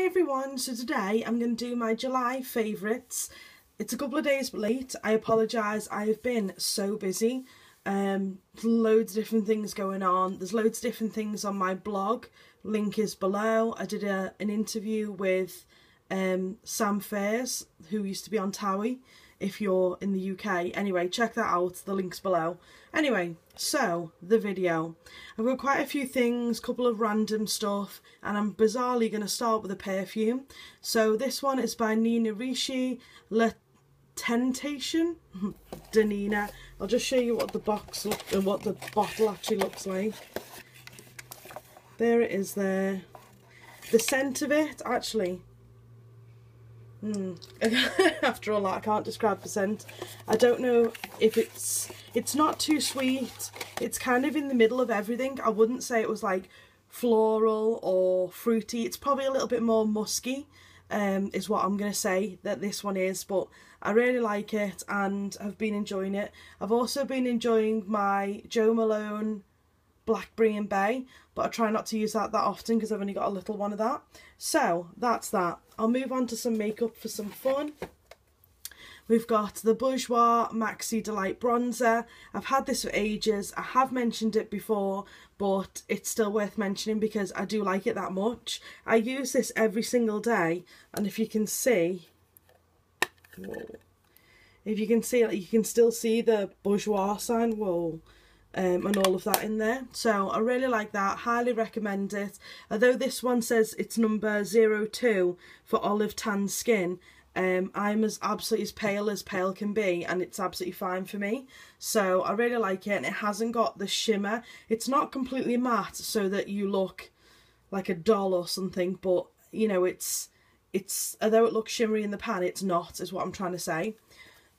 everyone, so today I'm going to do my July favourites. It's a couple of days late, I apologise, I have been so busy. Loads of different things going on, there's loads of different things on my blog, link is below. I did an interview with Sam Fairs, who used to be on Towie, if you're in the UK. Anyway, check that out, the link's below. Anyway, so the video. I've got quite a few things, couple of random stuff, and I'm bizarrely going to start with a perfume. So this one is by Nina Ricci, La Tentation, Danina. I'll just show you what the box and what the bottle actually looks like. There it is there. The scent of it, actually, after all that, I can't describe the scent. I don't know if it's not too sweet. It's kind of in the middle of everything. I wouldn't say it was like floral or fruity. It's probably a little bit more musky, is what I'm going to say that this one is, but I really like it and I've been enjoying it. I've also been enjoying my Jo Malone Blackberry and Bay, but I try not to use that often because I've only got a little one of that. So that's that. I'll move on to some makeup for some fun. We've got the Bourjois Maxi Delight Bronzer. I've had this for ages. I have mentioned it before, but it's still worth mentioning because I do like it that much. I use this every single day, and if you can see, you can still see the Bourjois sign, and all of that in there. So I really like that, highly recommend it. Although this one says it's number 02 for olive tan skin, I'm absolutely as pale can be, and it's absolutely fine for me. So I really like it, and it hasn't got the shimmer. It's not completely matte so that you look like a doll or something, but you know, it's although it looks shimmery in the pan, it's not, is what I'm trying to say.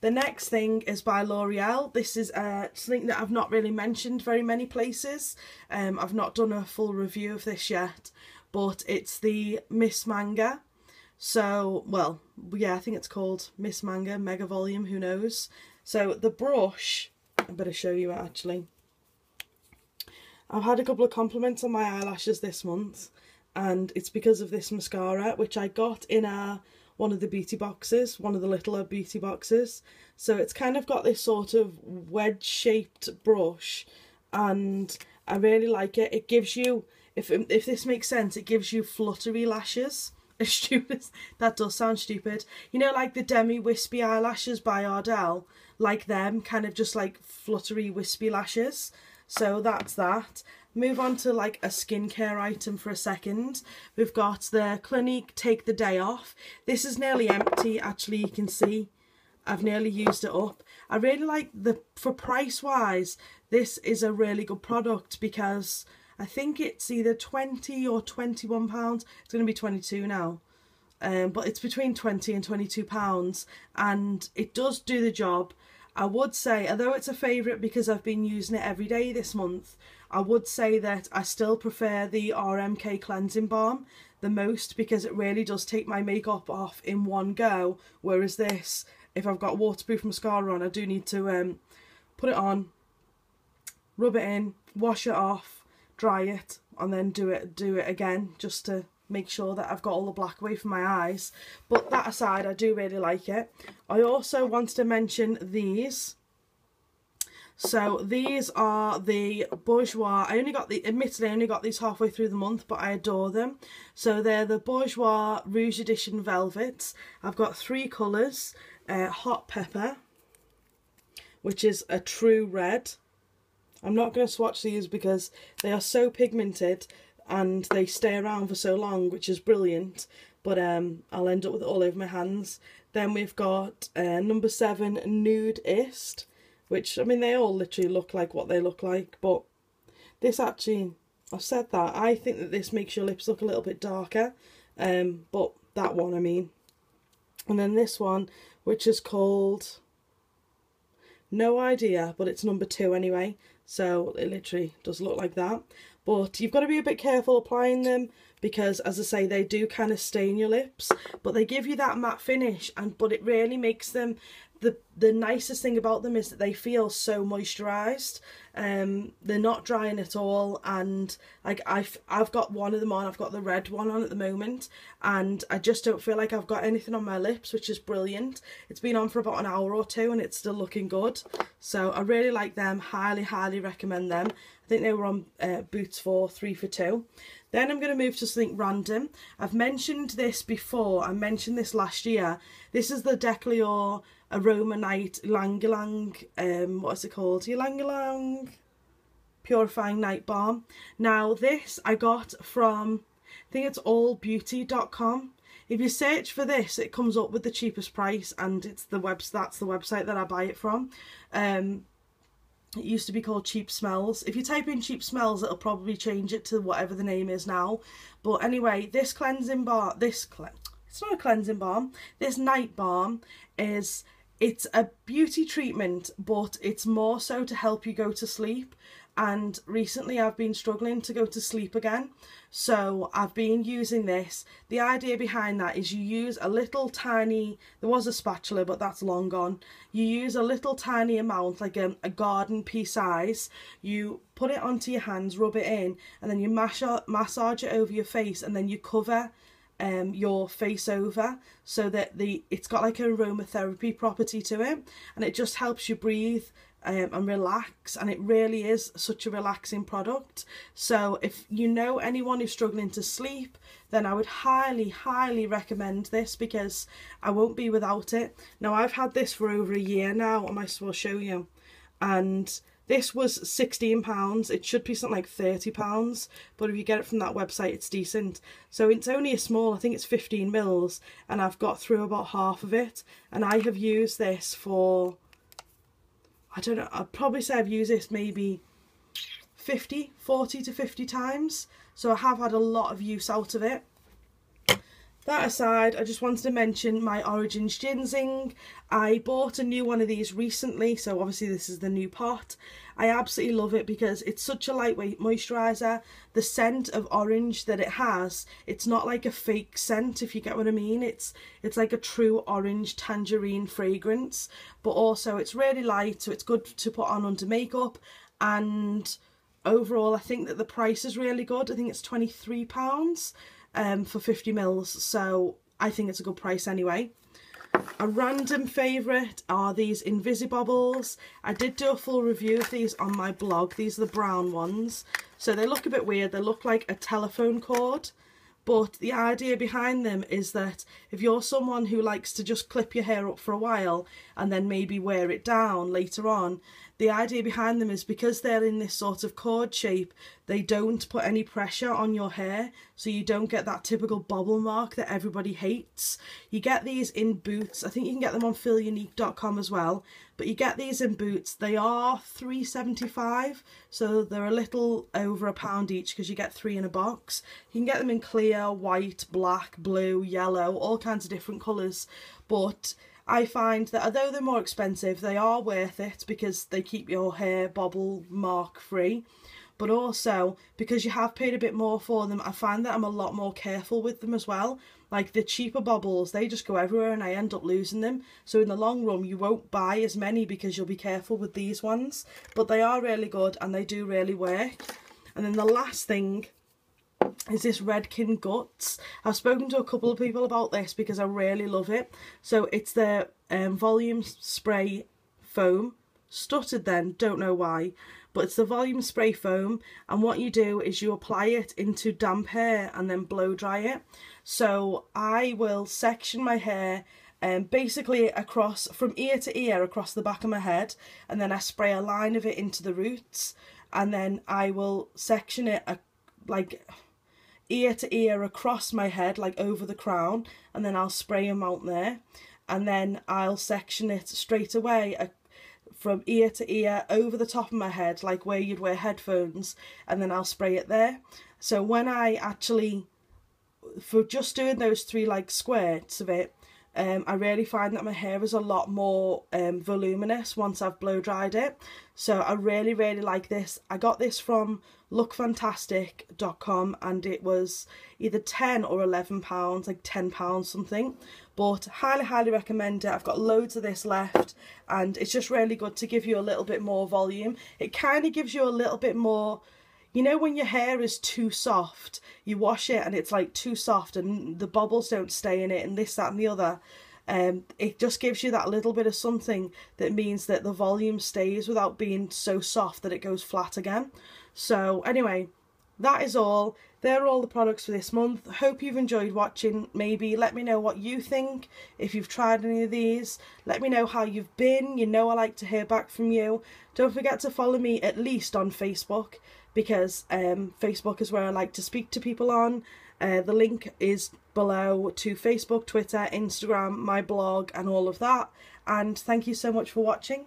The next thing is by L'Oreal. This is something that I've not really mentioned very many places. I've not done a full review of this yet, but it's the Miss Manga. So, well, yeah, I think it's called Miss Manga Mega Volume, who knows. So the brush, I better show you it actually. I've had a couple of compliments on my eyelashes this month, and it's because of this mascara, which I got in one of the beauty boxes, one of the littler beauty boxes. So it's kind of got this sort of wedge shaped brush, and I really like it. It gives you, if this makes sense, it gives you fluttery lashes. As stupid as that does sound stupid. You know, like the Demi Wispy eyelashes by Ardell, like them, kind of just like fluttery wispy lashes. So that's that. Move on to like a skincare item for a second. We've got the Clinique Take the Day Off. This is nearly empty, actually. You can see I've nearly used it up. I really like for price wise, this is a really good product because I think it's either 20 or 21 pounds. It's going to be 22 now. But it's between 20 and 22 pounds, and it does do the job. I would say, although it's a favourite because I've been using it every day this month, I would say that I still prefer the RMK Cleansing Balm the most because it really does take my makeup off in one go, whereas this, if I've got waterproof mascara on, I do need to put it on, rub it in, wash it off, dry it, and then do it again just to make sure that I've got all the black away from my eyes. But that aside, I do really like it. I also wanted to mention these. So these are the Bourjois. Admittedly I only got these halfway through the month, but I adore them. So they're the Bourjois Rouge Edition Velvets. I've got 3 colours. Hot Pepper, which is a true red. I'm not going to swatch these because they are so pigmented and they stay around for so long, which is brilliant, but I'll end up with it all over my hands. Then we've got number 7 Nudeist, which, I mean, they all literally look like what they look like, but this actually, I've said that, I think that this makes your lips look a little bit darker, but that one, I mean. And then this one, which is called, no idea, but it's number 2 anyway, so it literally does look like that. But you've got to be a bit careful applying them because, as I say, they do kind of stain your lips, but they give you that matte finish, but it really makes them, the nicest thing about them is that they feel so moisturized. They're not drying at all, and like I've got one of them on. I've got the red one on at the moment, and I just don't feel like I've got anything on my lips, which is brilliant. It's been on for about an hour or two and it's still looking good, so I really like them. Highly recommend them. I think they were on Boots for 3 for 2. Then I'm going to move to something random. I've mentioned this before. I mentioned this last year. This is the Decleor Aroma Night Ylang Ylang, what is it called? Ylang Ylang Purifying Night Balm. Now this I got from, I think it's allbeauty.com. If you search for this, it comes up with the cheapest price, and it's that's the website that I buy it from. It used to be called Cheap Smells. If you type in Cheap Smells, it'll probably change it to whatever the name is now. But anyway, this cleansing balm, it's not a cleansing balm, this night balm it's a beauty treatment, but it's more so to help you go to sleep. And recently I've been struggling to go to sleep again, so I've been using this. The idea behind that is you use a little tiny, there was a spatula but that's long gone, you use a little tiny amount, like a garden pea size, you put it onto your hands, rub it in, and then you massage it over your face, and then you cover your face over, so that it's got like an aromatherapy property to it, and it just helps you breathe and relax, and it really is such a relaxing product. So if you know anyone who's struggling to sleep, then I would highly recommend this, because I won't be without it. Now I've had this for over a year now, I might as well show you, and this was £16. It should be something like £30, but if you get it from that website, it's decent. So it's only a small, I think it's 15 mils, and I've got through about half of it. And I have used this for, I don't know, I'd probably say I've used this maybe 40 to 50 times. So I have had a lot of use out of it. That aside, I just wanted to mention my Origins Ginseng. I bought a new one of these recently, so obviously this is the new pot. I absolutely love it because it's such a lightweight moisturiser. The scent of orange that it has, it's not like a fake scent, if you get what I mean. It's like a true orange tangerine fragrance, but also it's really light, so it's good to put on under makeup. And overall, I think that the price is really good. I think it's £23. For 50 mils, so I think it's a good price anyway. A random favourite are these Invisibobbles. I did do a full review of these on my blog. These are the brown ones, so they look a bit weird. They look like a telephone cord, but the idea behind them is that if you're someone who likes to just clip your hair up for a while and then maybe wear it down later on, the idea behind them is because they're in this sort of cord shape, they don't put any pressure on your hair, so you don't get that typical bobble mark that everybody hates. You get these in Boots. I think you can get them on feelunique.com as well, but you get these in Boots. They are £3.75, so they're a little over £1 each because you get 3 in a box. You can get them in clear, white, black, blue, yellow, all kinds of different colours, but I find that although they're more expensive, they are worth it because they keep your hair bobble mark free. But also, because you have paid a bit more for them, I find that I'm a lot more careful with them as well. Like the cheaper bobbles, they just go everywhere and I end up losing them. So in the long run, you won't buy as many because you'll be careful with these ones. But they are really good and they do really work. And then the last thing is this Redken Guts. I've spoken to a couple of people about this because I really love it. So it's the volume spray foam. Stuttered then, don't know why, but it's the volume spray foam, and what you do is you apply it into damp hair and then blow dry it. So I will section my hair basically across, from ear to ear, across the back of my head, and then I spray a line of it into the roots, and then I will section it like ear to ear across my head, like over the crown, and then I'll spray them out there, and then I'll section it straight away from ear to ear over the top of my head, like where you'd wear headphones, and then I'll spray it there. So when I actually, for just doing those 3 like squirts of it, I really find that my hair is a lot more voluminous once I've blow dried it. So I really, really like this. I got this from lookfantastic.com and it was either £10 or £11, like £10 something. But highly, highly recommend it. I've got loads of this left and it's just really good to give you a little bit more volume. It kind of gives you a little bit more, you know, when your hair is too soft, you wash it and it's like too soft and the bubbles don't stay in it and this, that and the other. It just gives you that little bit of something that means that the volume stays without being so soft that it goes flat again. So anyway, that is all. They're all the products for this month. Hope you've enjoyed watching. Maybe let me know what you think, if you've tried any of these. Let me know how you've been. You know I like to hear back from you. Don't forget to follow me at least on Facebook, because Facebook is where I like to speak to people on. The link is below to Facebook, Twitter, Instagram, my blog and all of that. And thank you so much for watching.